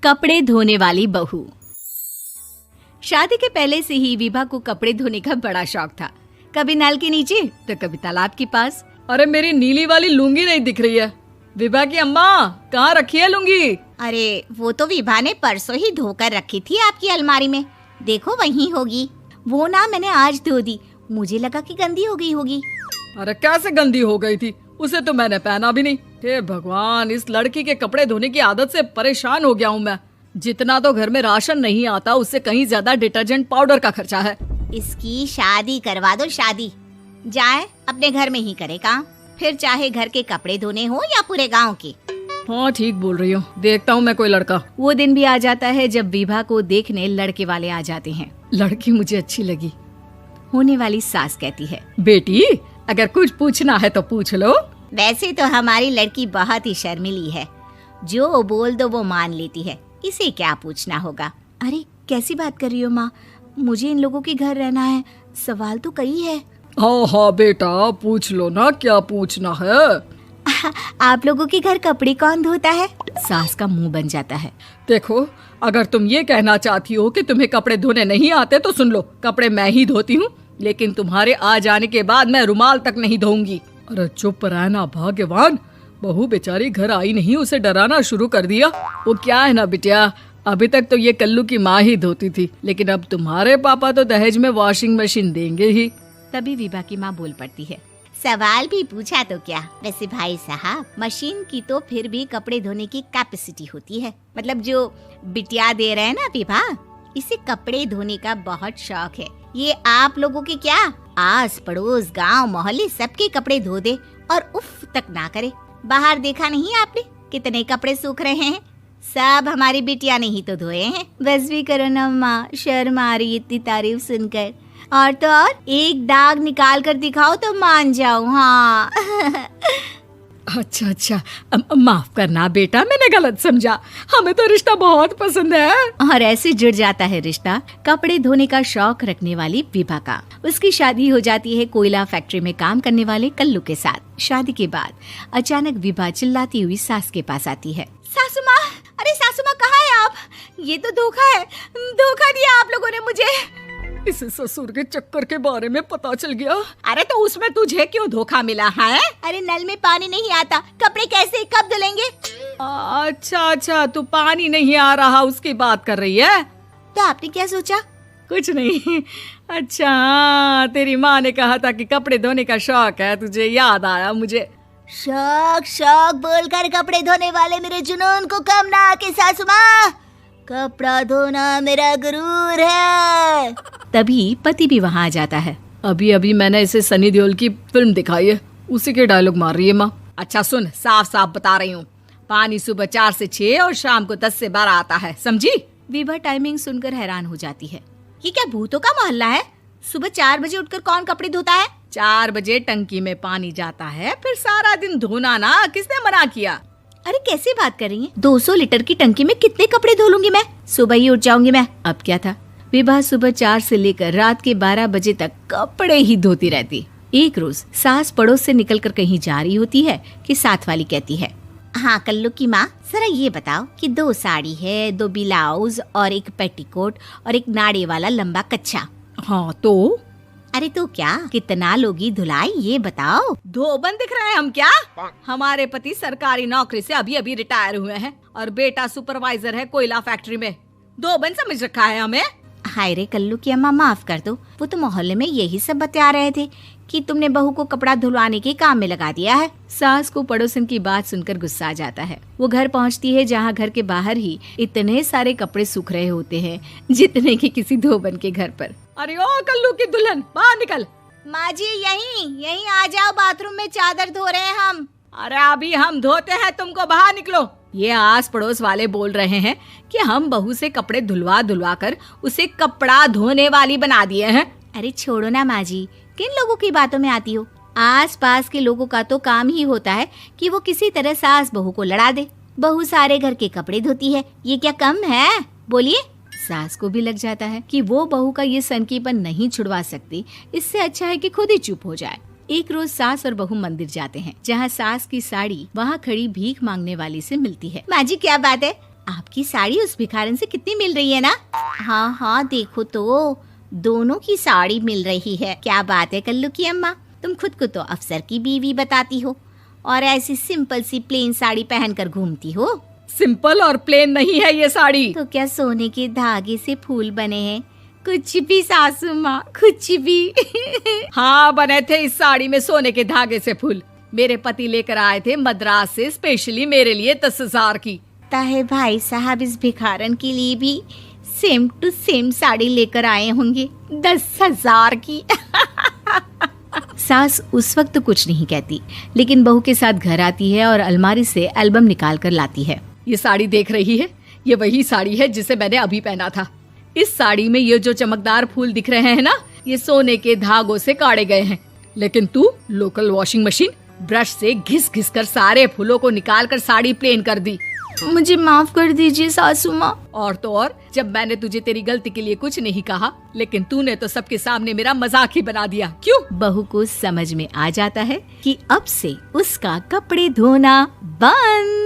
कपड़े धोने वाली बहू। शादी के पहले से ही विभा को कपड़े धोने का बड़ा शौक था। कभी नल के नीचे तो कभी तालाब के पास। अरे मेरी नीली वाली लुंगी नहीं दिख रही है। विभा की अम्मा, कहाँ रखी है लुंगी? अरे वो तो विभा ने परसों ही धोकर रखी थी आपकी अलमारी में, देखो वहीं होगी। वो ना मैंने आज धो दी, मुझे लगा कि गंदी हो गई होगी। अरे कैसे गंदी हो गई थी? उसे तो मैंने पहना भी नहीं। हे भगवान, इस लड़की के कपड़े धोने की आदत से परेशान हो गया हूँ मैं। जितना तो घर में राशन नहीं आता, उससे कहीं ज्यादा डिटर्जेंट पाउडर का खर्चा है। इसकी शादी करवा दो, शादी जाए अपने घर में ही करे काम, फिर चाहे घर के कपड़े धोने हो या पूरे गांव के। हाँ ठीक बोल रही हूँ, देखता हूँ मैं कोई लड़का। वो दिन भी आ जाता है जब विभा को देखने लड़के वाले आ जाते हैं। लड़की मुझे अच्छी लगी। होने वाली सास कहती है, बेटी अगर कुछ पूछना है तो पूछ लो। वैसे तो हमारी लड़की बहुत ही शर्मीली है, जो बोल दो वो मान लेती है, इसे क्या पूछना होगा। अरे कैसी बात कर रही हो माँ, मुझे इन लोगों के घर रहना है, सवाल तो कई है। हाँ हाँ बेटा, पूछ लो ना, क्या पूछना है। आप लोगों के घर कपड़े कौन धोता है? सास का मुंह बन जाता है। देखो, अगर तुम ये कहना चाहती हो कि तुम्हें कपड़े धोने नहीं आते तो सुन लो, कपड़े मैं ही धोती हूँ, लेकिन तुम्हारे आ जाने के बाद मैं रुमाल तक नहीं धोऊंगी। अरे चुप रहना भाग्यवान, बहू बेचारी घर आई नहीं, उसे डराना शुरू कर दिया। वो क्या है ना बिटिया, अभी तक तो ये कल्लू की माँ ही धोती थी, लेकिन अब तुम्हारे पापा तो दहेज में वॉशिंग मशीन देंगे ही। तभी विभा की माँ बोल पड़ती है, सवाल भी पूछा तो क्या। वैसे भाई साहब, मशीन की तो फिर भी कपड़े धोने की कैपेसिटी होती है। मतलब जो बिटिया दे रहे हैं ना विभा, इसे कपड़े धोने का बहुत शौक है। ये आप लोगों के क्या, आस पड़ोस गांव मोहल्ले सबके कपड़े धो दे और उफ तक ना करे। बाहर देखा नहीं आपने कितने कपड़े सूख रहे हैं? सब हमारी बिटिया ने ही तो धोए हैं। बस भी करो ना माँ, शर्म आ रही इतनी तारीफ सुनकर। और तो और एक दाग निकाल कर दिखाओ तो मान जाऊं। हाँ अच्छा, माफ करना बेटा, मैंने गलत समझा। हमें तो रिश्ता बहुत पसंद है। और ऐसे जुड़ जाता है रिश्ता कपड़े धोने का शौक रखने वाली विभा का। उसकी शादी हो जाती है कोयला फैक्ट्री में काम करने वाले कल्लू के साथ। शादी के बाद अचानक विभा चिल्लाती हुई सास के पास आती है। सासू माँ, अरे सासू माँ कहाँ है आप? ये तो धोखा है, धोखा दिया आप लोगों ने मुझे। इसे ससुर के चक्कर के बारे में पता चल गया। अरे तो उसमें तुझे क्यों धोखा मिला है? अरे नल में पानी नहीं आता, कपड़े कैसे कब धुलेंगे? अच्छा, तू पानी नहीं आ रहा उसकी बात कर रही है। तो आपने क्या सोचा? कुछ नहीं। अच्छा, तेरी माँ ने कहा था कि कपड़े धोने का शौक है तुझे, याद आया मुझे। शौक बोलकर कपड़े धोने वाले मेरे जुनून को कम ना आके सासू माँ, कपड़ा धोना मेरा गुरूर है। तभी पति भी वहाँ आ जाता है। अभी मैंने इसे सनी देओल की फिल्म दिखाई है, उसी के डायलॉग मार रही है माँ। अच्छा सुन, साफ साफ बता रही हूँ, पानी सुबह 4 से 6 और शाम को 10 से 12 आता है, समझी? विभा टाइमिंग सुनकर हैरान हो जाती है। ये क्या भूतों का मोहल्ला है? सुबह 4 बजे उठकर कौन कपड़े धोता है? 4 बजे टंकी में पानी जाता है, फिर सारा दिन धोना ना, किसने मना किया? अरे कैसी बात कर रही हैं? 200 लीटर की टंकी में कितने कपड़े धो लूंगी मैं? सुबह ही उठ जाऊंगी मैं। अब क्या था, विभा सुबह 4 से लेकर रात के 12 बजे तक कपड़े ही धोती रहती। एक रोज सास पड़ोस से निकलकर कहीं जा रही होती है कि साथ वाली कहती है, हाँ कल्लू की माँ, जरा ये बताओ कि 2 साड़ी है, 2 ब्लाउज और एक पेटीकोट और एक नाड़े वाला लंबा कच्छा। हाँ तो? अरे तो क्या, कितना लोगी धुलाई ये बताओ। धोबन दिख रहे हैं हम क्या? हमारे पति सरकारी नौकरी से अभी रिटायर हुए हैं और बेटा सुपरवाइजर है कोयला फैक्ट्री में। धोबन समझ रखा है हमें? हाय रे कल्लू की अम्मा, माफ कर दो, वो तो मोहल्ले में यही सब बता रहे थे कि तुमने बहू को कपड़ा धुलवाने के काम में लगा दिया है। सास को पड़ोसन की बात सुनकर गुस्सा आ जाता है। वो घर पहुंचती है जहां घर के बाहर ही इतने सारे कपड़े सूख रहे होते हैं जितने कि किसी धोबन के घर पर। अरे ओ कल्लू की दुल्हन, बाहर निकल। माँ जी यहीं आ जाओ, बाथरूम में चादर धो रहे हैं हम। अरे अभी हम धोते हैं, तुमको बाहर निकलो। ये आस पड़ोस वाले बोल रहे हैं कि हम बहू से कपड़े धुलवा कर उसे कपड़ा धोने वाली बना दिए हैं। अरे छोड़ो ना माँ जी, किन लोगों की बातों में आती हो? आस पास के लोगों का तो काम ही होता है कि वो किसी तरह सास बहू को लड़ा दे। बहू सारे घर के कपड़े धोती है, ये क्या कम है? बोलिए। सास को भी लग जाता है कि वो बहू का ये सनकीपन नहीं छुड़वा सकती, इससे अच्छा है कि खुद ही चुप हो जाए। एक रोज सास और बहू मंदिर जाते हैं, जहाँ सास की साड़ी वहाँ खड़ी भीख मांगने वाली से मिलती है। माँ जी क्या बात है, आपकी साड़ी उस भिखारन से कितनी मिल रही है ना? हाँ हाँ, देखो तो दोनों की साड़ी मिल रही है। क्या बात है कल्लू की अम्मा, तुम खुद को तो अफसर की बीवी बताती हो और ऐसी सिंपल सी प्लेन साड़ी पहनकर घूमती हो। सिंपल और प्लेन नहीं है ये साड़ी। तो क्या सोने के धागे से फूल बने हैं? कुछ भी सासू माँ, कुछ भी। हाँ, बने थे इस साड़ी में सोने के धागे से फूल। मेरे पति लेकर आए थे मद्रास से स्पेशली मेरे लिए 10,000 की। ताहे भाई साहब इस भिखारन के लिए भी सेम टू सेम साड़ी लेकर आए होंगे 10,000 की। सास उस वक्त कुछ नहीं कहती, लेकिन बहू के साथ घर आती है और अलमारी से एल्बम निकाल कर लाती है। ये साड़ी देख रही है, ये वही साड़ी है जिसे मैंने अभी पहना था। इस साड़ी में ये जो चमकदार फूल दिख रहे हैं ना, ये सोने के धागों से काढ़े गए हैं। लेकिन तू लोकल वॉशिंग मशीन ब्रश से घिस घिस कर सारे फूलों को निकाल कर साड़ी प्लेन कर दी। मुझे माफ कर दीजिए सासू माँ। और तो और, जब मैंने तुझे तेरी गलती के लिए कुछ नहीं कहा, लेकिन तूने तो सबके सामने मेरा मजाक ही बना दिया। क्यों? बहू को समझ में आ जाता है कि अब से उसका कपड़े धोना बंद।